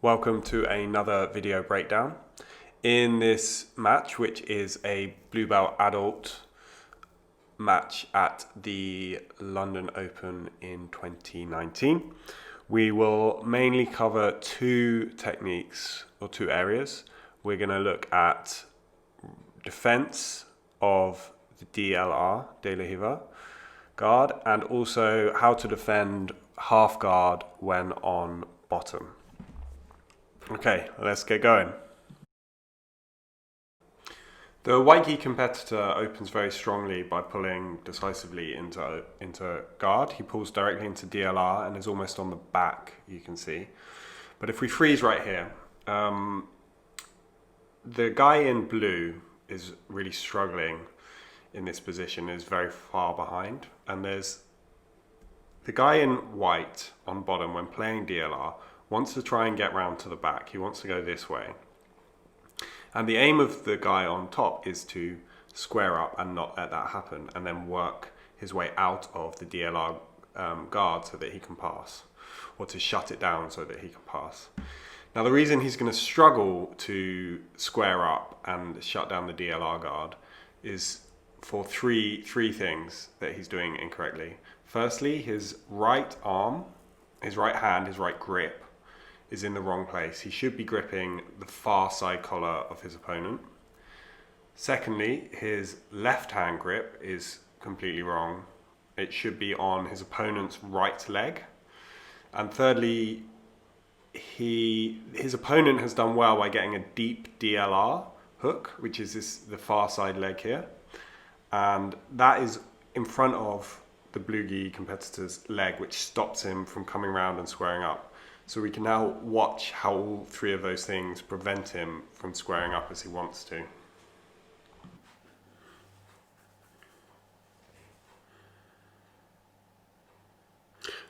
Welcome to another video breakdown. In this match, which is a blue belt adult match at the London Open in 2019, we will mainly cover two techniques or two areas. We're going to look at defense of the DLR, De La Riva guard, and also how to defend half guard when on bottom. Okay, let's get going. The white gi competitor opens very strongly by pulling decisively into guard. He pulls directly into DLR and is almost on the back, you can see. But if we freeze right here, the guy in blue is really struggling in this position, is very far behind. And there's the guy in white on bottom when playing DLR wants to try and get round to the back. He wants to go this way. And the aim of the guy on top is to square up and not let that happen, and then work his way out of the DLR guard so that he can pass, or to shut it down so that he can pass. Now the reason he's going to struggle to square up and shut down the DLR guard is for three things that he's doing incorrectly. Firstly, his right arm, his right hand, his right grip is in the wrong place. He should be gripping the far side collar of his opponent. Secondly, his left hand grip is completely wrong. It should be on his opponent's right leg. And thirdly, his opponent has done well by getting a deep DLR hook, which is the far side leg here. And that is in front of the blue gi competitor's leg, which stops him from coming around and squaring up. So we can now watch how all three of those things prevent him from squaring up as he wants to.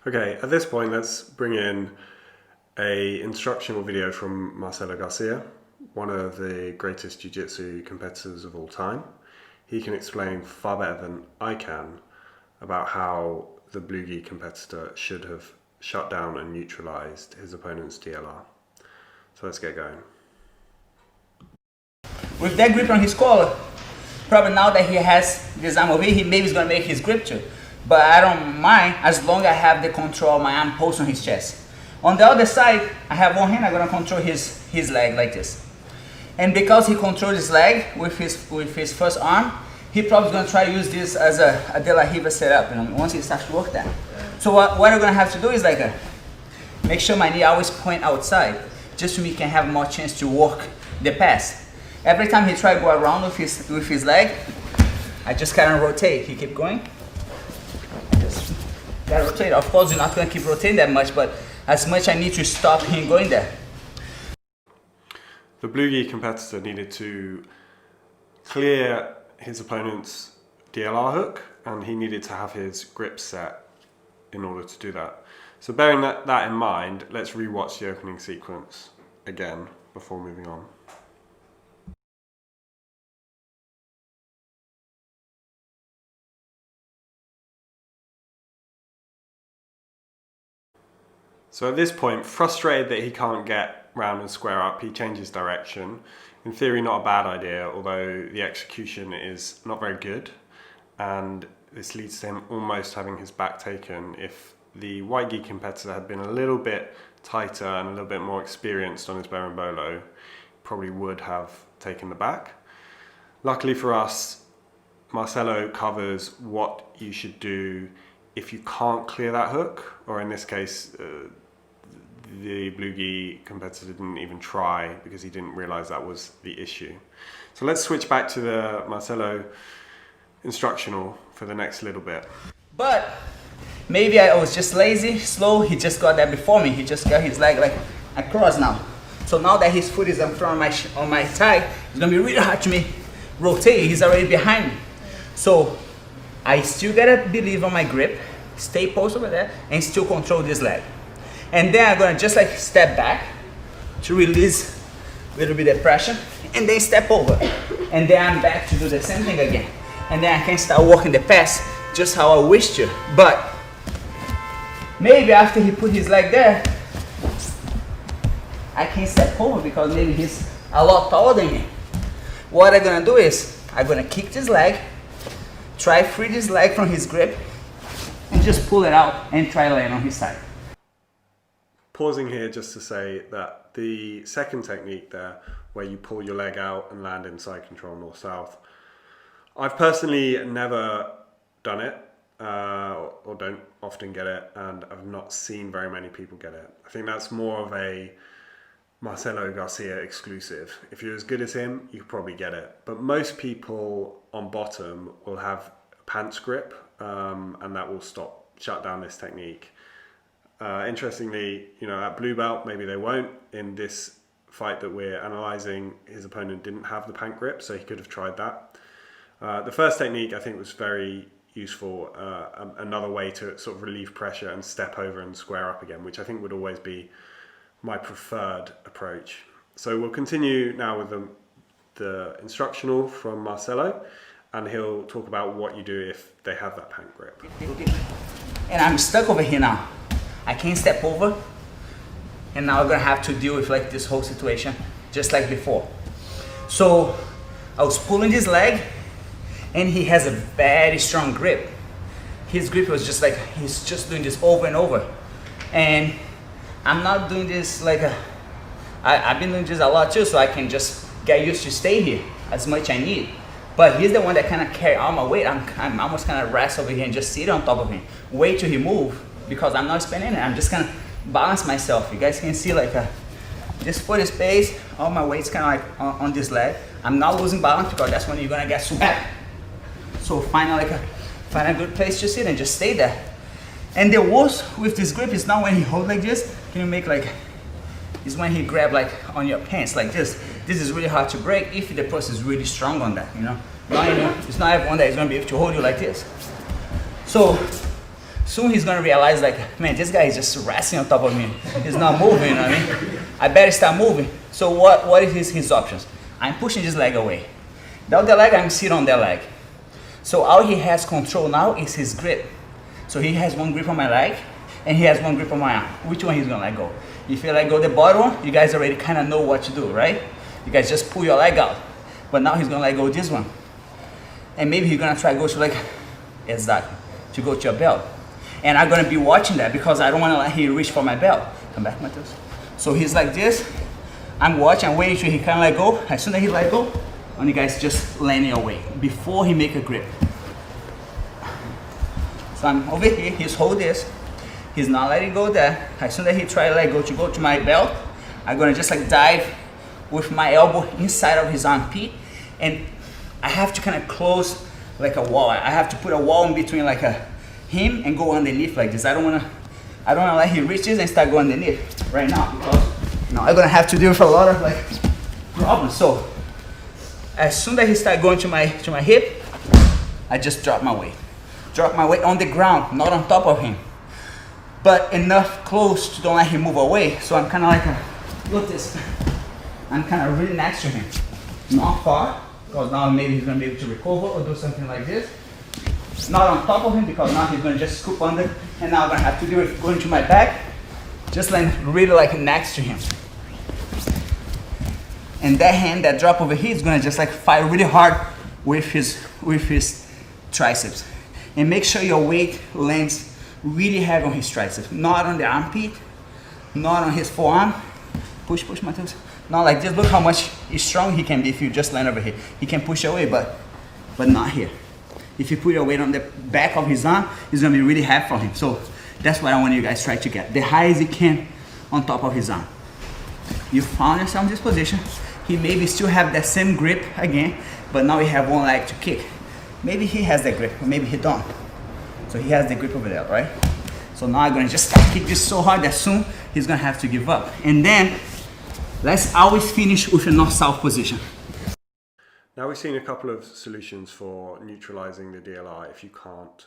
Okay, at this point, let's bring in an instructional video from Marcelo Garcia, one of the greatest jiu-jitsu competitors of all time. He can explain far better than I can about how the blue gi competitor should have shut down and neutralized his opponent's DLR. So let's get going. With that grip on his collar, probably now that he has this arm over here, he maybe is going to make his grip too. But I don't mind as long as I have the control of my arm post on his chest. On the other side, I have one hand, I'm going to control his leg like this. And because he controls his leg with his first arm, he probably going to try to use this as a De La Riva setup, you know, once he starts to work that. So what I'm going to have to do is make sure my knee always point outside, just so we can have more chance to work the pass. Every time he try to go around with his leg, I just kind of rotate. He keep going. Just gotta rotate. Of course, you're not going to keep rotating that much, but as much I need to stop him going there. The blue gi competitor needed to clear his opponent's DLR hook, and he needed to have his grip set in order to do that. So bearing that in mind, let's rewatch the opening sequence again before moving on. So at this point, frustrated that he can't get round and square up, he changes direction. In theory, not a bad idea, although the execution is not very good, and this leads to him almost having his back taken. If the white gi competitor had been a little bit tighter and a little bit more experienced on his berimbolo, probably would have taken the back. Luckily for us, Marcelo covers what you should do if you can't clear that hook, or in this case, the blue gi competitor didn't even try because he didn't realize that was the issue. So let's switch back to the Marcelo instructional for the next little bit. But maybe I was just lazy, slow. He just got there before me. He just got his leg like across now. So now that his foot is in front of on my thigh, it's gonna be really hard to me rotate. He's already behind me. So I still gotta believe on my grip, stay posted over there, and still control this leg. And then I'm gonna just step back to release a little bit of pressure, and then step over. And then I'm back to do the same thing again. And then I can start working the pass just how I wish to. But maybe after he put his leg there, I can't step over because maybe he's a lot taller than me. What I'm gonna do is, I'm gonna kick this leg, try free this leg from his grip, and just pull it out and try land on his side. Pausing here just to say that the second technique there, where you pull your leg out and land in side control north-south, I've personally never done it, or don't often get it, and I've not seen very many people get it. I think that's more of a Marcelo Garcia exclusive. If you're as good as him, you probably get it. But most people on bottom will have a pants grip, and that will shut down this technique. Interestingly, at blue belt, maybe they won't. In this fight that we're analysing, his opponent didn't have the pant grip, so he could have tried that. The first technique, I think, was very useful. Another way to sort of relieve pressure and step over and square up again, which I think would always be my preferred approach. So we'll continue now with the instructional from Marcelo, and he'll talk about what you do if they have that pant grip. And I'm stuck over here now. I can't step over, and now I'm gonna have to deal with like this whole situation just like before. So I was pulling this leg, and he has a very strong grip. His grip was just like, he's just doing this over and over. And I'm not doing this like I've been doing this a lot too, so I can just get used to stay here as much I need. But he's the one that kind of carry all my weight. I'm almost kind of rest over here and just sit on top of him. Wait till he move, because I'm not spinning it. I'm just gonna balance myself. You guys can see like this foot space, all my weight's kind of like on this leg. I'm not losing balance because that's when you're gonna get swept. So find a good place to sit and just stay there. And the worst with this grip is not when he hold like this. Can you make like, is when he grab like on your pants like this. This is really hard to break if the person is really strong on that, It's not everyone that is gonna be able to hold you like this. So soon he's gonna realize like, man, this guy is just resting on top of me. He's not moving, you know what I mean? I better start moving. So what is his options? I'm pushing this leg away. The other leg, I'm sitting on that leg. So all he has control now is his grip. So he has one grip on my leg, and he has one grip on my arm. Which one he's gonna let go? If you let go the bottom one, you guys already kind of know what to do, right? You guys just pull your leg out. But now he's gonna let go this one. And maybe he's gonna try to go to like, exactly, to go to your belt. And I'm gonna be watching that because I don't wanna let him reach for my belt. Come back, Matheus. So he's like this. I'm watching, I'm waiting till he kind of let go. As soon as he let go, and you guys just landing away before he make a grip. So I'm over here, he's hold this. He's not letting go there. As soon as he try to let go to my belt, I'm gonna just like dive with my elbow inside of his armpit, and I have to kind of close like a wall. I have to put a wall in between like him and go underneath like this. I don't wanna let him reach this and start going underneath right now, because I'm gonna have to deal with a lot of like problems. So as soon as he start going to my hip, I just drop my weight. Drop my weight on the ground, not on top of him, but enough close to don't let him move away. So I'm kind of like look this. I'm kind of really next to him, not far, because now maybe he's gonna be able to recover or do something like this. Not on top of him, because now he's gonna just scoop under, and now I'm gonna have to do it going to my back, just like really like next to him. And that hand, that drop over here, is gonna just like fight really hard with his triceps. And make sure your weight lands really heavy on his triceps, not on the armpit, not on his forearm. Push, Matheus. Not like this. Look how much strong he can be if you just land over here. He can push away, but not here. If you put your weight on the back of his arm, it's gonna be really heavy for him. So that's what I want you guys to try to get. The highest you can on top of his arm. You found yourself in this position. He maybe still have that same grip again, but now he have one leg to kick. Maybe he has that grip, or maybe he don't. So he has the grip over there, right? So now I'm gonna just kick this so hard that soon he's gonna have to give up. And then let's always finish with a north-south position. Now we've seen a couple of solutions for neutralizing the DLR if you can't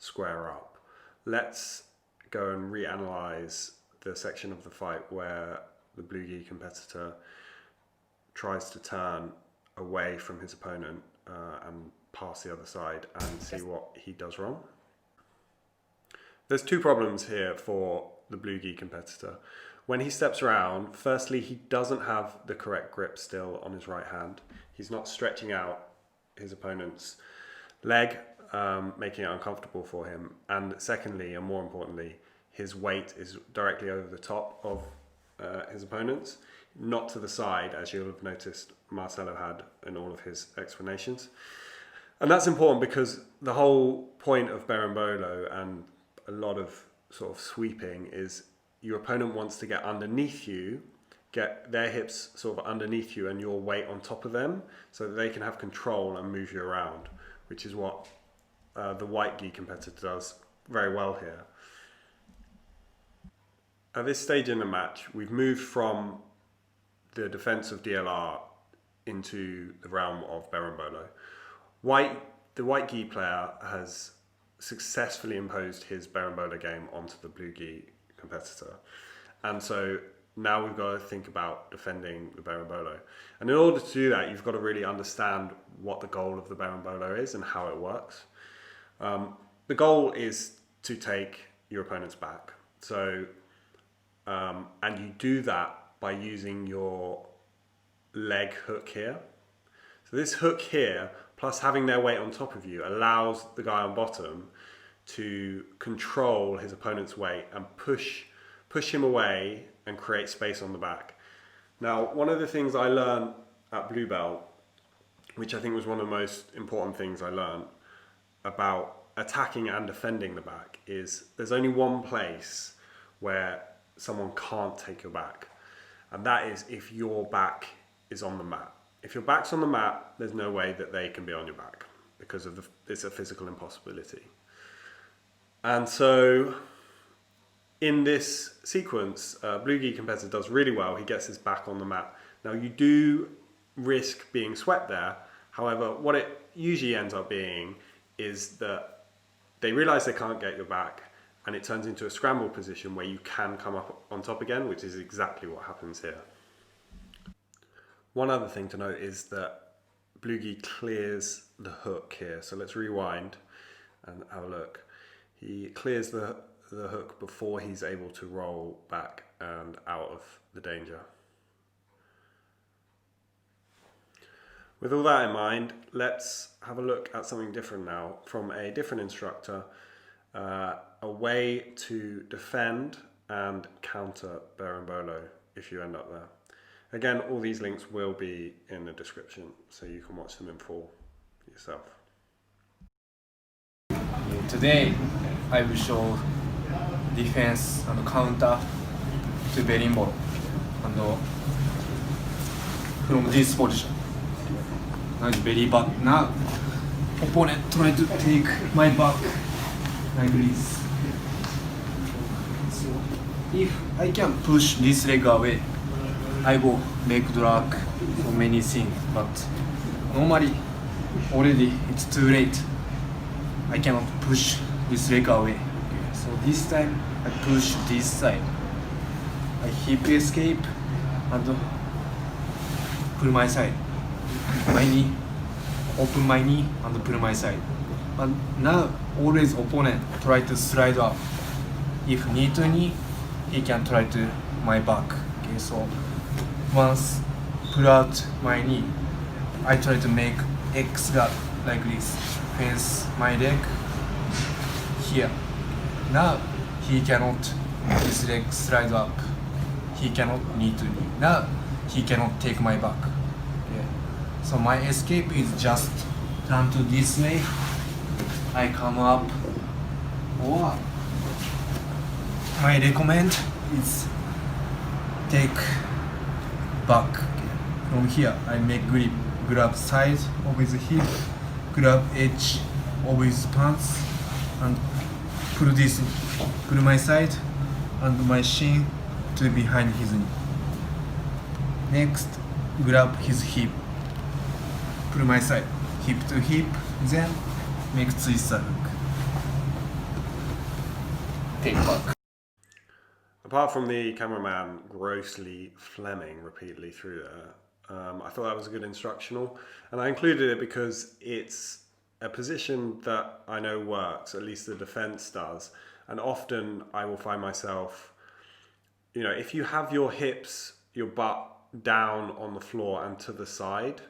square up. Let's go and reanalyze the section of the fight where the blue gi competitor tries to turn away from his opponent and pass the other side, and see what he does wrong. There's two problems here for the blue gi competitor. when he steps around, firstly, he doesn't have the correct grip still on his right hand. He's not stretching out his opponent's leg, making it uncomfortable for him. And secondly, and more importantly, his weight is directly over the top of his opponent's, not to the side, as you'll have noticed Marcelo had in all of his explanations. And that's important because the whole point of berimbolo and a lot of sort of sweeping is your opponent wants to get underneath you, get their hips sort of underneath you and your weight on top of them so that they can have control and move you around, which is what the white gi competitor does very well here. At this stage in the match, we've moved from the defense of DLR into the realm of berimbolo. The white gi player has successfully imposed his berimbolo game onto the blue gi competitor. And so now we've got to think about defending the berimbolo. And in order to do that, you've got to really understand what the goal of the berimbolo is and how it works. The goal is to take your opponent's back. So, and you do that by using your leg hook here. So this hook here, plus having their weight on top of you, allows the guy on bottom to control his opponent's weight and push him away and create space on the back. Now, one of the things I learned at Blue Belt, which I think was one of the most important things I learned about attacking and defending the back, is there's only one place where someone can't take your back, and that is if your back is on the mat. If your back's on the mat, there's no way that they can be on your back because it's a physical impossibility. And so in this sequence, blue gi competitor does really well. He gets his back on the mat. Now you do risk being swept there. However, what it usually ends up being is that they realize they can't get your back and it turns into a scramble position where you can come up on top again, which is exactly what happens here. One other thing to note is that blue gi clears the hook here. So let's rewind and have a look. He clears the hook before he's able to roll back and out of the danger. With all that in mind, let's have a look at something different now from a different instructor, a way to defend and counter berimbolo if you end up there. Again, all these links will be in the description, so you can watch them in full yourself. Today, I will show defense and counter to berimbolo and from this position. Now very bad. Now, opponent try to take my back like this. So, if I can push this leg away, I will make drag for many things. But normally, already it's too late. I cannot push this leg away. So this time I push this side. I hip escape and pull my side. My knee, open my knee and pull my side. But now always opponent try to slide up. If knee to knee, he can try to my back. Okay, so once pull out my knee, I try to make X guard like this. Face my leg here. Now he cannot his leg slide up. He cannot knee to knee. Now he cannot take my back. Okay. So my escape is just turn to this way. I come up. Or my recommend is take back. Okay. From here I make grip. Grab side of his hip. Grab edge of his pants and pull this, pull my side and my shin to behind his knee. Next, grab his hip, pull my side, hip to hip, then make twister hook. Take back. Apart from the cameraman grossly flemming repeatedly through there, I thought that was a good instructional, and I included it because it's a position that I know works, at least the defense does, and often I will find myself, you know, if you have your hips, your butt down on the floor and to the side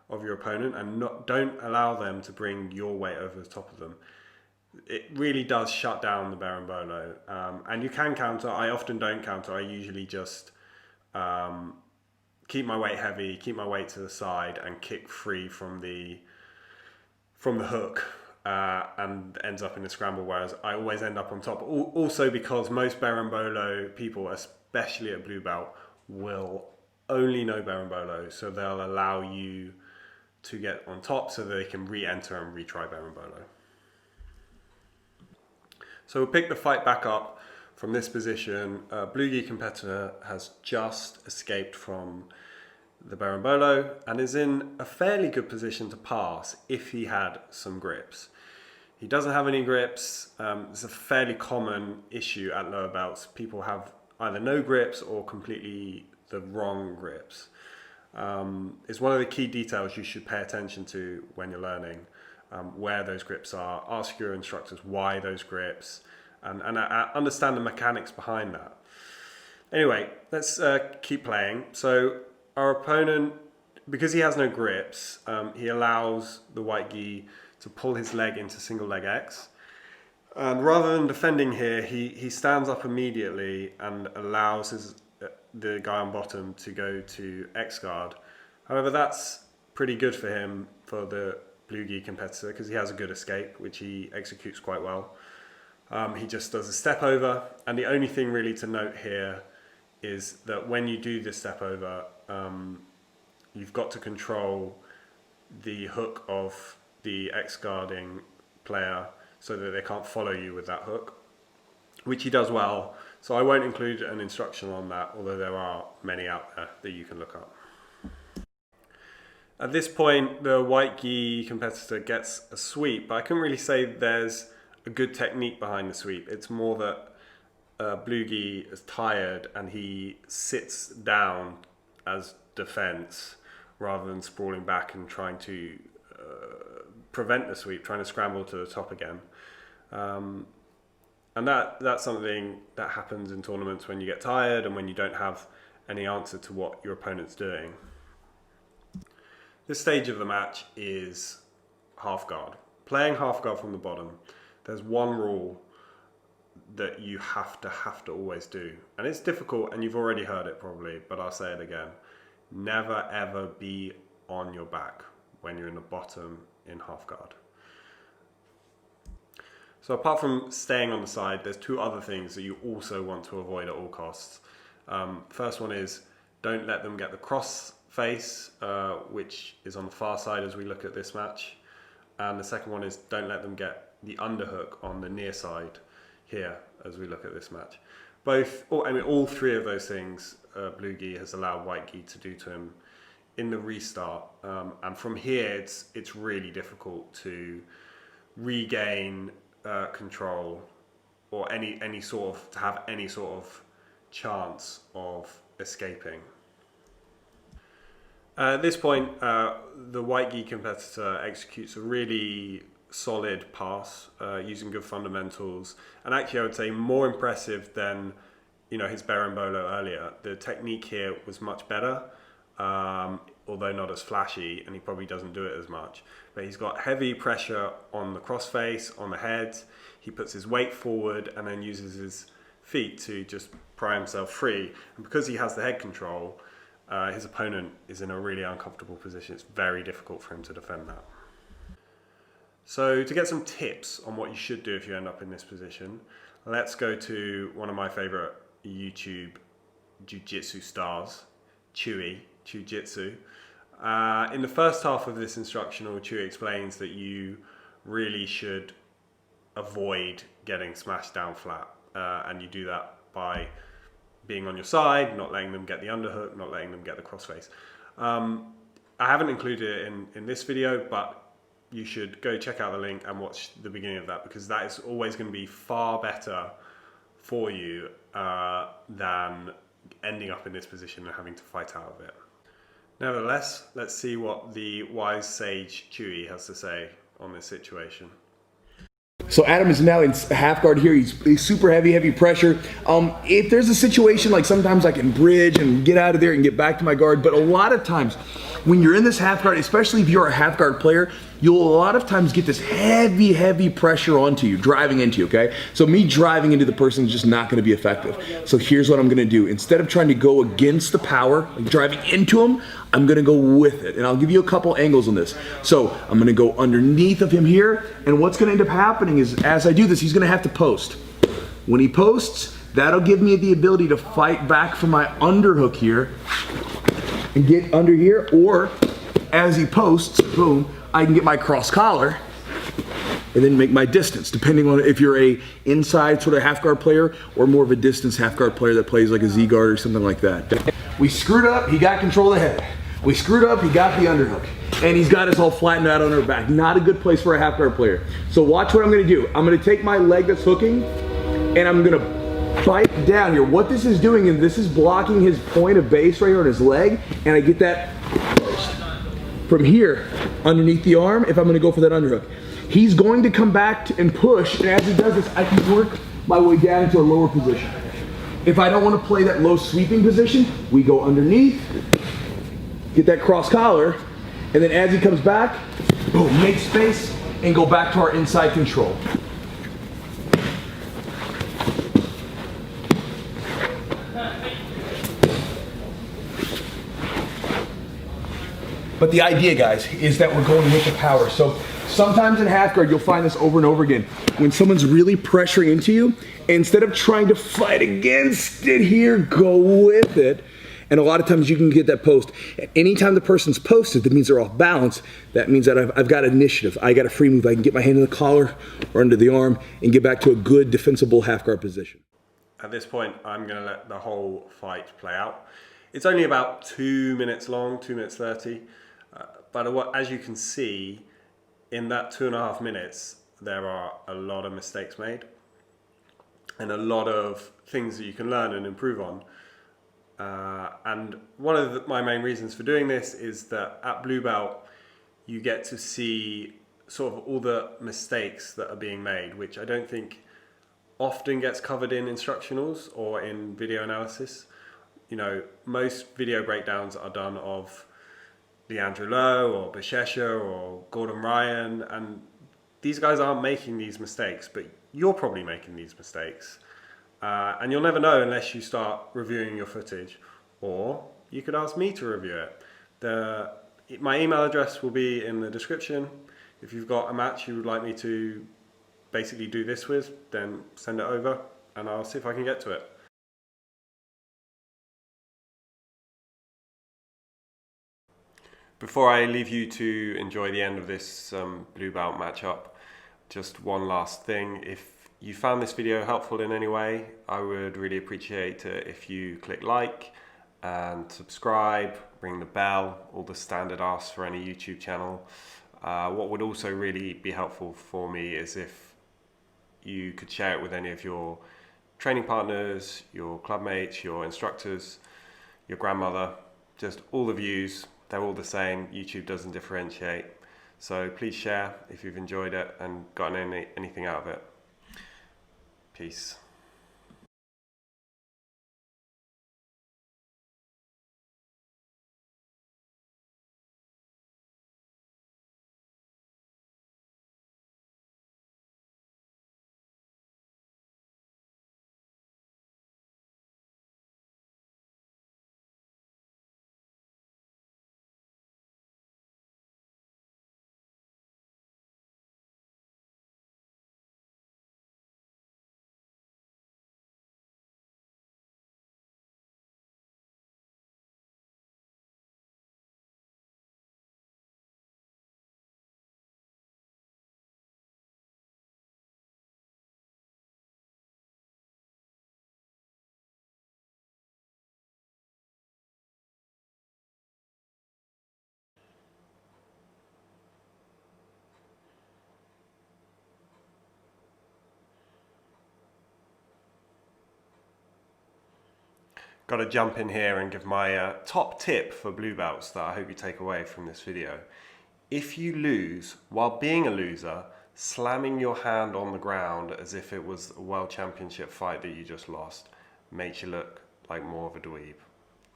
of your opponent, and don't allow them to bring your weight over the top of them, it really does shut down the berimbolo. And you can counter. I often don't counter. I usually just keep my weight heavy, keep my weight to the side, and kick free from the hook, and ends up in a scramble, whereas I always end up on top. Also because most berimbolo people, especially at blue belt, will only know berimbolo, so they'll allow you to get on top so that they can re-enter and retry berimbolo. So we'll pick the fight back up from this position. Blue gi competitor has just escaped from the berimbolo and is in a fairly good position to pass if he had some grips. He doesn't have any grips. It's a fairly common issue at lower belts. People have either no grips or completely the wrong grips. It's one of the key details you should pay attention to when you're learning where those grips are. Ask your instructors why those grips, and understand the mechanics behind that. Anyway, let's keep playing. So our opponent, because he has no grips, he allows the white gi to pull his leg into single leg X. And rather than defending here, he stands up immediately and allows the guy on bottom to go to X guard. However, that's pretty good for him, for the blue gi competitor, because he has a good escape, which he executes quite well. He just does a step over, and the only thing really to note here is that when you do this step over, you've got to control the hook of the X guarding player so that they can't follow you with that hook, which he does well. So I won't include an instruction on that, although there are many out there that you can look up. At this point, the white gi competitor gets a sweep, but I couldn't really say there's a good technique behind the sweep. It's more that blue gi is tired and he sits down as defense rather than sprawling back and trying to prevent the sweep, trying to scramble to the top again. And that's something that happens in tournaments when you get tired and when you don't have any answer to what your opponent's doing. This stage of the match is half guard. Playing half guard from the bottom, there's one rule that you have to always do. And it's difficult, and you've already heard it probably, but I'll say it again. Never ever be on your back when you're in the bottom in half guard. So apart from staying on the side, there's two other things that you also want to avoid at all costs. First one is don't let them get the cross face, which is on the far side as we look at this match. And the second one is don't let them get the underhook on the near side here as we look at this match. All three of those things blue gi has allowed white gi to do to him in the restart. And from here, it's really difficult to regain control or to have any sort of chance of escaping. At this point, the white gi competitor executes a really solid pass using good fundamentals, and actually I would say more impressive than his berimbolo earlier. The technique here was much better, although not as flashy, and he probably doesn't do it as much. But he's got heavy pressure on the crossface, on the head. He puts his weight forward and then uses his feet to just pry himself free. And because he has the head control, his opponent is in a really uncomfortable position. It's very difficult for him to defend that. So to get some tips on what you should do if you end up in this position, let's go to one of my favorite YouTube jiu-jitsu stars, Chewy Jiu-Jitsu. In the first half of this instructional, Chewy explains that you really should avoid getting smashed down flat, and you do that by being on your side, not letting them get the underhook, not letting them get the crossface. I haven't included it in this video, but you should go check out the link and watch the beginning of that, because that is always going to be far better for you than ending up in this position and having to fight out of it. Nevertheless, let's see what the wise sage Chewy has to say on this situation. So Adam is now in half guard here. He's super heavy pressure. If there's a situation like sometimes I can bridge and get out of there and get back to my guard, but a lot of times when you're in this half guard, especially if you're a half guard player, you'll a lot of times get this heavy pressure onto you, driving into you, okay? So me driving into the person is just not gonna be effective. So here's what I'm gonna do. Instead of trying to go against the power, like driving into him, I'm gonna go with it. And I'll give you a couple angles on this. So I'm gonna go underneath of him here, and what's gonna end up happening is as I do this, he's gonna have to post. When he posts, that'll give me the ability to fight back from my underhook here and get under here, or as he posts, boom, I can get my cross collar and then make my distance, depending on if you're a inside sort of half guard player or more of a distance half guard player that plays like a Z guard or something like that. We screwed up, he got control of the head. We screwed up, he got the underhook. And he's got us all flattened out on our back. Not a good place for a half guard player. So watch what I'm gonna do. I'm gonna take my leg that's hooking and I'm gonna bite down here. What this is doing is this is blocking his point of base right here on his leg, and I get that from here underneath the arm if I'm gonna go for that underhook. He's going to come back and push, and as he does this, I can work my way down into a lower position. If I don't wanna play that low sweeping position, we go underneath, get that cross collar, and then as he comes back, boom, make space, and go back to our inside control. But the idea, guys, is that we're going with the power. So sometimes in half guard, you'll find this over and over again. When someone's really pressuring into you, instead of trying to fight against it here, go with it. And a lot of times you can get that post. Anytime the person's posted, that means they're off balance. That means that I've got initiative. I got a free move. I can get my hand in the collar or under the arm and get back to a good defensible half guard position. At this point, I'm going to let the whole fight play out. It's only about 2 minutes long, 2 minutes 30. But as you can see, in that 2.5 minutes, there are a lot of mistakes made and a lot of things that you can learn and improve on. And one of my main reasons for doing this is that at Blue Belt, you get to see sort of all the mistakes that are being made, which I don't think often gets covered in instructionals or in video analysis. You know, most video breakdowns are done of Leandro Lowe or Bashesha or Gordon Ryan, and these guys aren't making these mistakes, but you're probably making these mistakes. And you'll never know unless you start reviewing your footage, or you could ask me to review it. My email address will be in the description. If you've got a match you would like me to basically do this with, then send it over and I'll see if I can get to it. Before I leave you to enjoy the end of this Blue Belt matchup, just one last thing. If you found this video helpful in any way, I would really appreciate it if you click like and subscribe, ring the bell, all the standard asks for any YouTube channel. What would also really be helpful for me is if you could share it with any of your training partners, your club mates, your instructors, your grandmother, just all the views. They're all the same. YouTube doesn't differentiate. So please share if you've enjoyed it and gotten anything out of it. Peace. Got to jump in here and give my top tip for blue belts that I hope you take away from this video. If you lose while being a loser, slamming your hand on the ground as if it was a world championship fight that you just lost makes you look like more of a dweeb.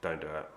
Don't do it.